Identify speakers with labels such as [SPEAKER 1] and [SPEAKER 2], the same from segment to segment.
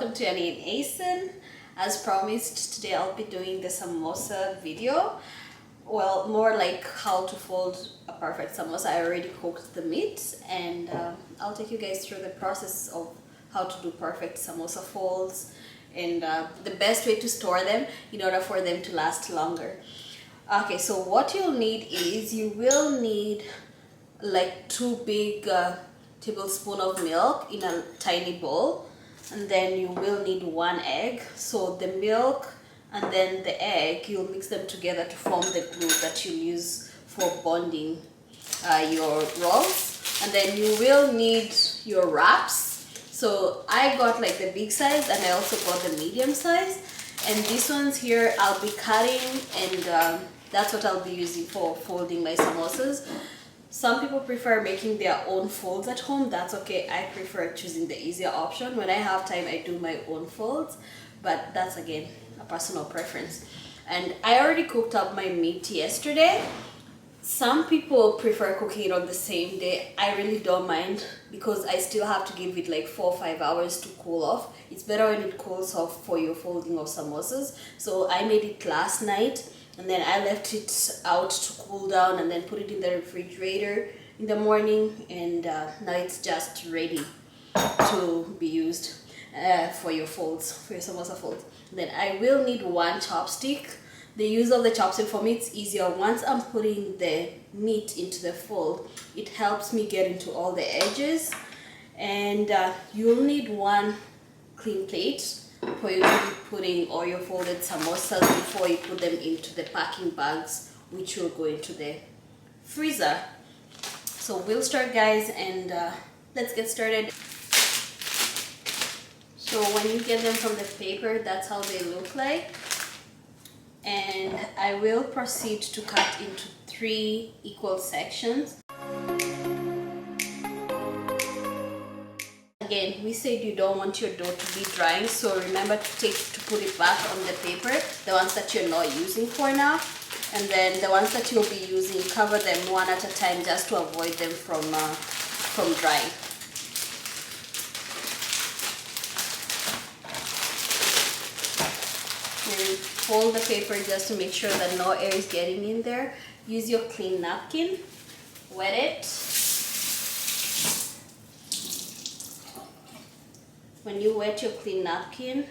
[SPEAKER 1] welcome to Annie and Asen. As promised, today I'll be doing the samosa video. Well, more like how to fold a perfect samosa. I already cooked the meat and I'll take you guys through the process of how to do perfect samosa folds and the best way to store them in order for them to last longer. Okay, so what you'll need is you will need like 2 big tablespoons of milk in a tiny bowl, and then you will need 1 egg. So the milk and then the egg, you'll mix them together to form the glue that you use for bonding your rolls. And then you will need your wraps. So I got like the big size and I also got the medium size, and these ones here I'll be cutting, and that's what I'll be using for folding my samosas. Some people prefer making their own folds at home. That's okay. I prefer choosing the easier option. When I have time, I do my own folds, but that's again a personal preference. And I already cooked up my meat yesterday. Some people prefer cooking it on the same day. I really don't mind because I still have to give it like 4 or 5 hours to cool off. It's better when it cools off for your folding of samosas. So I made it last night, and then I left it out to cool down and then put it in the refrigerator in the morning, and now it's just ready to be used for your folds, for your samosa folds. Then I will need 1 chopstick. The use of the chopstick, for me it's easier. Once I'm putting the meat into the fold, it helps me get into all the edges. And you'll need 1 clean plate for you to be putting all your folded samosas before you put them into the packing bags, which will go into the freezer. So we'll start, guys, and let's get started. So when you get them from the paper, that's how they look like. And I will proceed to cut into 3 equal sections. Again, we said you don't want your dough to be drying, so remember to put it back on the paper, the ones that you're not using for now, and then the ones that you'll be using, cover them one at a time just to avoid them from drying. And fold the paper just to make sure that no air is getting in there. Use your clean napkin, wet it. When you wet your clean napkin,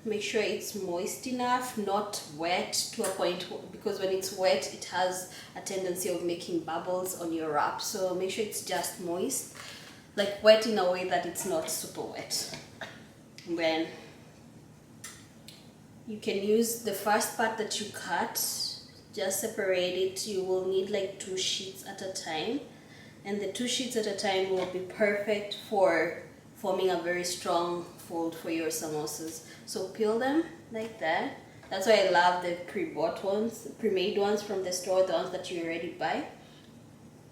[SPEAKER 1] make sure it's moist enough, not wet to a point, because when it's wet it has a tendency of making bubbles on your wrap. So make sure it's just moist, like wet in a way that it's not super wet. When you can use the first part that you cut, just separate it. You will need like 2 sheets at a time, and the 2 sheets at a time will be perfect for forming a very strong fold for your samosas. So peel them like that. That's why I love the pre-bought ones, pre-made ones from the store, the ones that you already buy,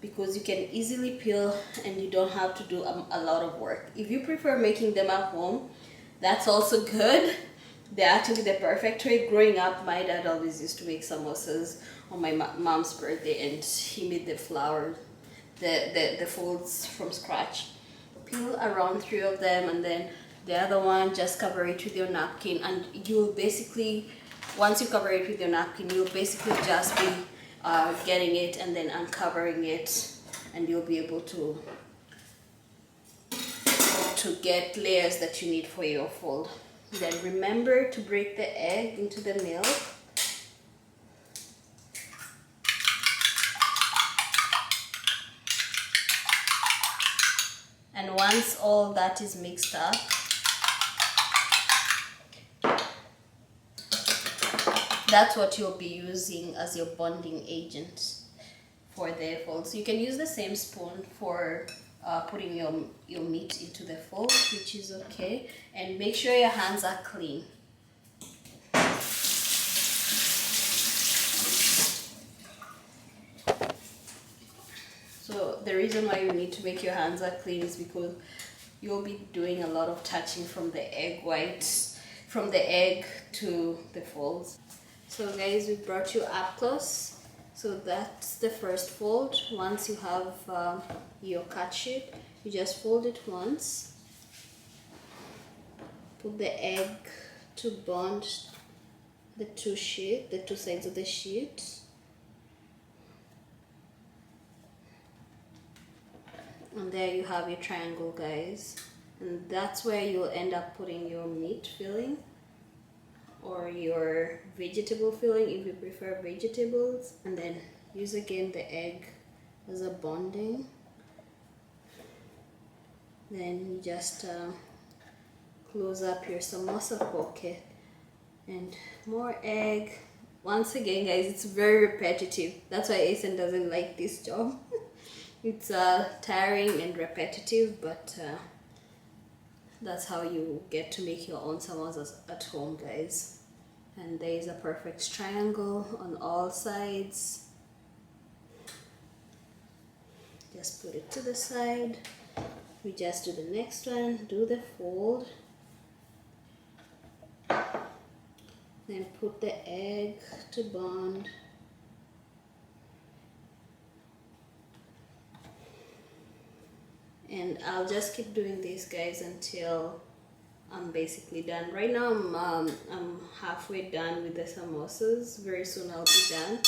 [SPEAKER 1] because you can easily peel and you don't have to do a lot of work. If you prefer making them at home, that's also good. They're actually the perfect way. Growing up, my dad always used to make samosas on my mom's birthday, and he made the flour, the folds from scratch. Peel around 3 of them, and then the other one, just cover it with your napkin, and you'll basically, once you cover it with your napkin, you'll basically just be getting it and then uncovering it, and you'll be able to get layers that you need for your fold. Then remember to break the egg into the milk. And once all that is mixed up, that's what you'll be using as your bonding agent for the folds. You can use the same spoon for putting your meat into the fold, which is okay. And make sure your hands are clean. So the reason why you need to make your hands are clean is because you'll be doing a lot of touching from the egg whites, from the egg to the folds. So guys, we brought you up close. So that's the first fold. Once you have your cut sheet, you just fold it once, put the egg to bond the two sides of the sheet. And there you have your triangle, guys. And that's where you'll end up putting your meat filling or your vegetable filling if you prefer vegetables, and then use again the egg as a bonding. Then you just close up your samosa pocket and more egg. Once again, guys, it's very repetitive. That's why Asen doesn't like this job. It's tiring and repetitive, but that's how you get to make your own samosas at home, guys. And there is a perfect triangle on all sides. Just put it to the side. We just do the next one, do the fold. Then put the egg to bond. And I'll just keep doing this, guys, until I'm basically done. Right now I'm halfway done with the samosas. Very soon I'll be done,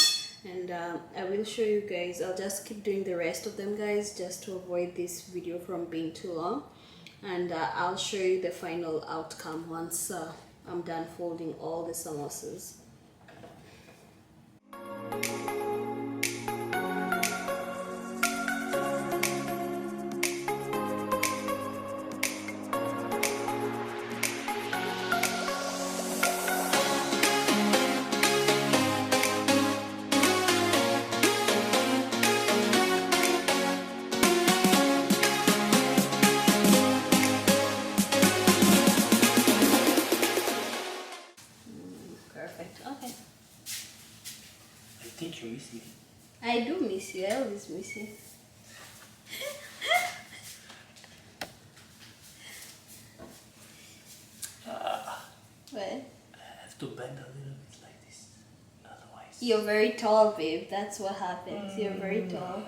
[SPEAKER 1] and I will show you guys. I'll just keep doing the rest of them, guys, just to avoid this video from being too long, and I'll show you the final outcome once I'm done folding all the samosas. Perfect. Okay.
[SPEAKER 2] I think you miss me.
[SPEAKER 1] I do miss you. I always miss you. What?
[SPEAKER 2] I have to bend a little bit like this, otherwise.
[SPEAKER 1] You're very tall, babe. That's what happens. You're very tall.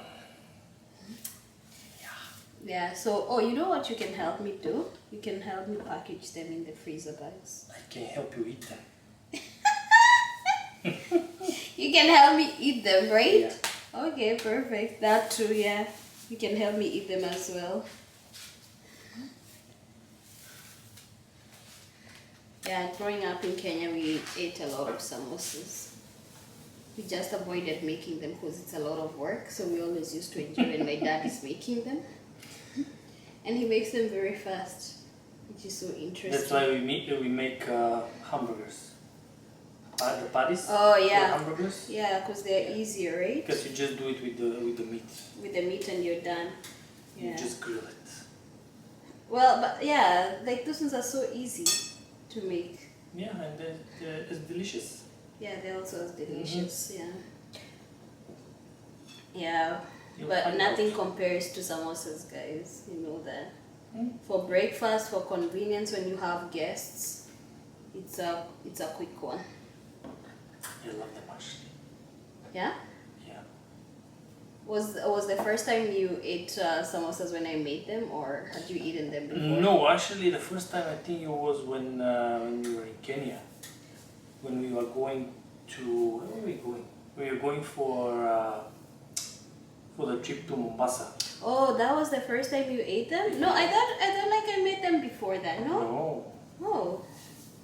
[SPEAKER 1] Yeah, so, oh, you know what you can help me do? You can help me package them in the freezer bags.
[SPEAKER 2] I can help you eat them.
[SPEAKER 1] You can help me eat them, right?
[SPEAKER 2] Yeah.
[SPEAKER 1] Okay, perfect. That too, yeah. You can help me eat them as well. Yeah, growing up in Kenya, we ate a lot of samosas. We just avoided making them because it's a lot of work, so we always used to enjoy when my dad is making them. And he makes them very fast, which is so interesting.
[SPEAKER 2] That's why we make hamburgers. The patties.
[SPEAKER 1] Oh yeah.
[SPEAKER 2] Hamburgers.
[SPEAKER 1] Yeah, because they're easier, right?
[SPEAKER 2] Because you just do it with the meat.
[SPEAKER 1] With the meat and you're done. Yeah.
[SPEAKER 2] You just grill it.
[SPEAKER 1] Well, but yeah, like those ones are so easy to make.
[SPEAKER 2] Yeah, and it's delicious.
[SPEAKER 1] Yeah, they're also as delicious. Yeah. Yeah.
[SPEAKER 2] You'll
[SPEAKER 1] But
[SPEAKER 2] find
[SPEAKER 1] nothing
[SPEAKER 2] out.
[SPEAKER 1] compares to samosas, guys. You know that.
[SPEAKER 2] For
[SPEAKER 1] breakfast, for convenience when you have guests, it's a quick one.
[SPEAKER 2] I love them actually.
[SPEAKER 1] Yeah?
[SPEAKER 2] Yeah.
[SPEAKER 1] Was the first time you ate samosas when I made them, or had you eaten them before?
[SPEAKER 2] No, actually the first time I think it was when we were in Kenya. When we were going to, where were we going? We were going for the trip to Mombasa.
[SPEAKER 1] Oh, that was the first time you ate them? No, I thought like I made them before that, no?
[SPEAKER 2] No.
[SPEAKER 1] Oh.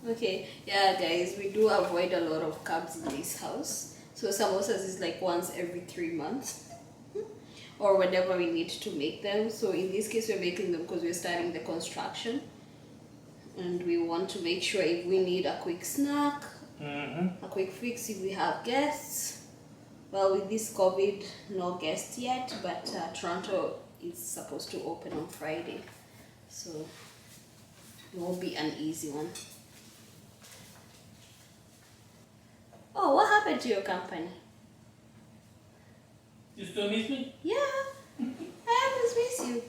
[SPEAKER 1] Okay. Yeah, guys, we do avoid a lot of carbs in this house. So samosas is like once every 3 months. Or whenever we need to make them. So in this case, we're making them because we're starting the construction. And we want to make sure if we need a quick snack, a quick fix if we have guests. Well, with this COVID, no guests yet, but Toronto is supposed to open on Friday. So it won't be an easy one. Oh, what happened to your company?
[SPEAKER 2] You still miss me?
[SPEAKER 1] Yeah, I always miss you.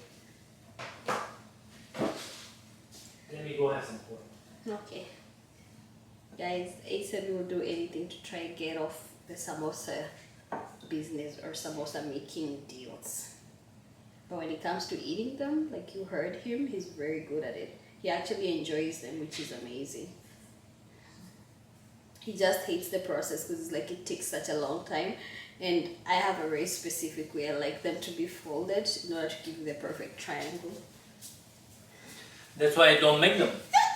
[SPEAKER 2] Let me go have some pork.
[SPEAKER 1] Okay. Guys, Asen will do anything to try and get off the samosa business or samosa making deals. But when it comes to eating them, like you heard him, he's very good at it. he actually enjoys them, which is amazing. He just hates the process because it's like it takes such a long time, and I have a very specific way I like them to be folded in order to give you the perfect triangle.
[SPEAKER 2] That's why I don't make them.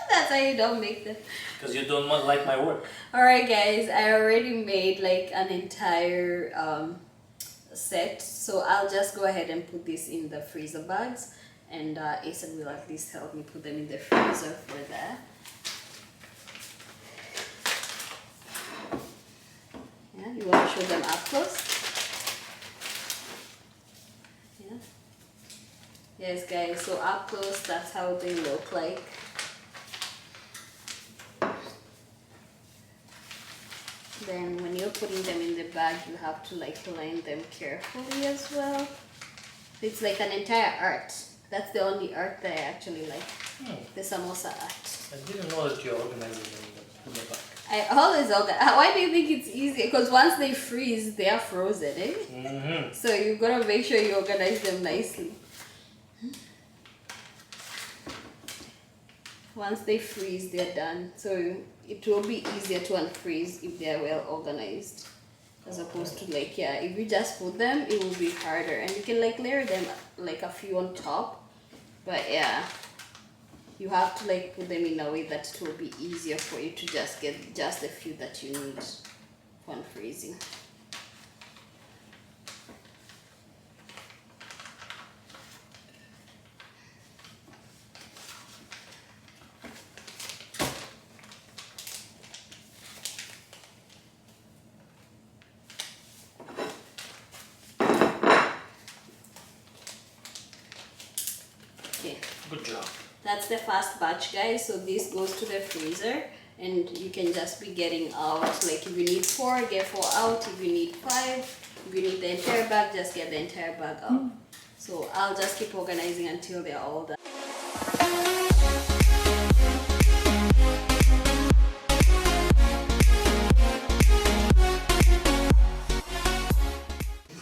[SPEAKER 1] That's why you don't make them.
[SPEAKER 2] Because you don't like my work.
[SPEAKER 1] Alright guys, I already made like an entire set, so I'll just go ahead and put this in the freezer bags, and Asen will at least help me put them in the freezer for that. Yeah, you want to show them up close? Yeah. Yes guys, so up close, that's how they look like. Then when you're putting them in the bag, you have to like line them carefully as well. It's like an entire art. That's the only art that I actually like. The samosa art.
[SPEAKER 2] I didn't know that you're organizing them in the bag.
[SPEAKER 1] I always organize. Why do you think it's easy? Because once they freeze, they are frozen, eh?
[SPEAKER 2] Mm-hmm.
[SPEAKER 1] So you gotta make sure you organize them nicely. Once they freeze, they're done. So it will be easier to unfreeze if they're well organized, as opposed to like, yeah, if you just put them, it will be harder. And you can like layer them like a few on top, but yeah, you have to like put them in a way that it will be easier for you to just get just a few that you need for unfreezing. Okay.
[SPEAKER 2] Good job.
[SPEAKER 1] That's the first batch, guys. So this goes to the freezer, and you can just be getting out. Like if you need 4, get 4 out. If you need 5, if you need the entire bag, just get the entire bag out. So I'll just keep organizing until they're all done.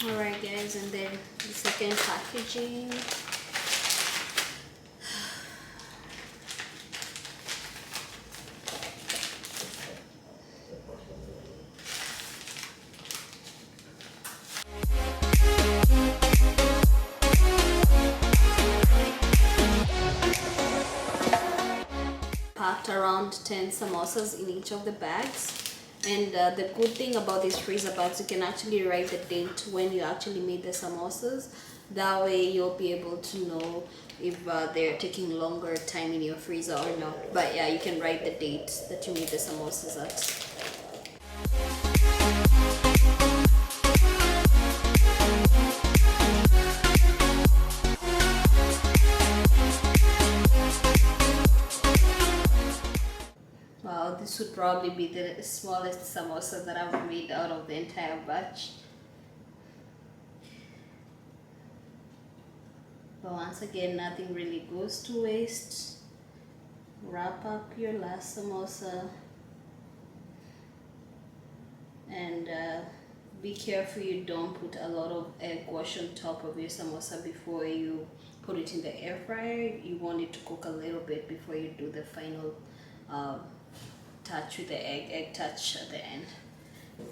[SPEAKER 1] Alright guys, and then the second packaging. Packed around 10 samosas in each of the bags. And the good thing about these freezer bags, you can actually write the date when you actually made the samosas. That way you'll be able to know if they're taking longer time in your freezer or not. But yeah, you can write the date that you made the samosas at. Wow, this would probably be the smallest samosa that I've made out of the entire batch. But once again, nothing really goes to waste. Wrap up your last samosa. And be careful you don't put a lot of egg wash on top of your samosa before you put it in the air fryer. You want it to cook a little bit before you do the final touch with the egg touch at the end.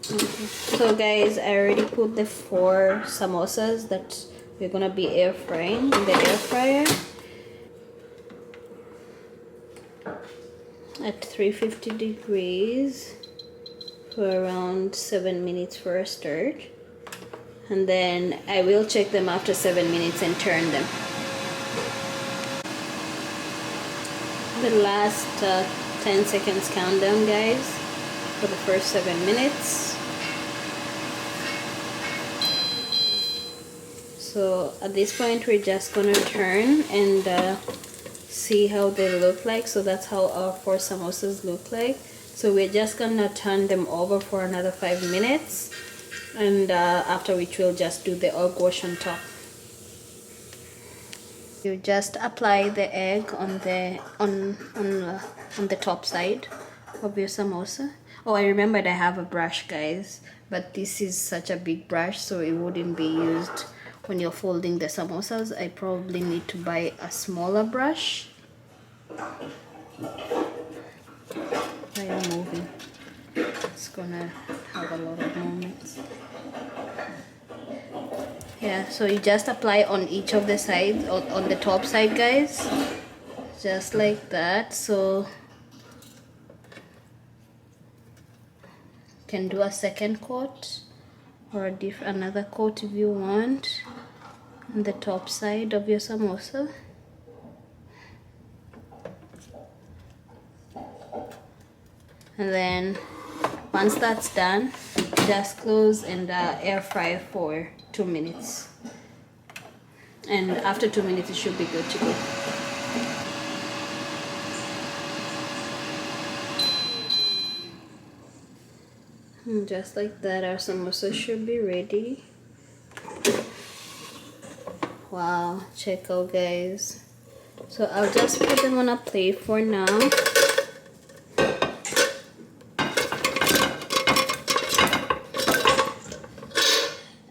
[SPEAKER 1] So guys, I already put the 4 samosas that we're gonna be air frying in the air fryer at 350 degrees for around 7 minutes for a start, and then I will check them after 7 minutes and turn them. The last 10 seconds countdown, guys, for the first 7 minutes. So at this point we're just gonna turn and see how they look like. So that's how our 4 samosas look like. So we're just gonna turn them over for another 5 minutes, and after which we'll just do the egg wash on top. You just apply the egg on the top side of your samosa. Oh, I remembered I have a brush, guys, but this is such a big brush, so it wouldn't be used when you're folding the samosas. I probably need to buy a smaller brush. They are moving. It's gonna have a lot of movements. Yeah, so you just apply on each of the sides, on the top side, guys, just like that. So you can do a second coat or another coat if you want on the top side of your samosa. And then once that's done, just close and air fry for 2 minutes. And after 2 minutes, it should be good to go. And just like that, our samosa should be ready. Wow, check out, guys. So I'll just put them on a plate for now.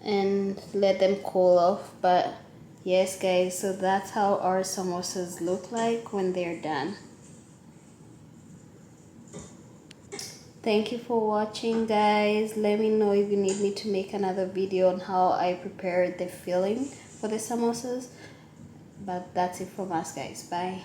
[SPEAKER 1] And let them cool off. But yes, guys, so that's how our samosas look like when they're done. Thank you for watching, guys. Let me know if you need me to make another video on how I prepared the filling for the samosas. But that's it from us, guys. Bye.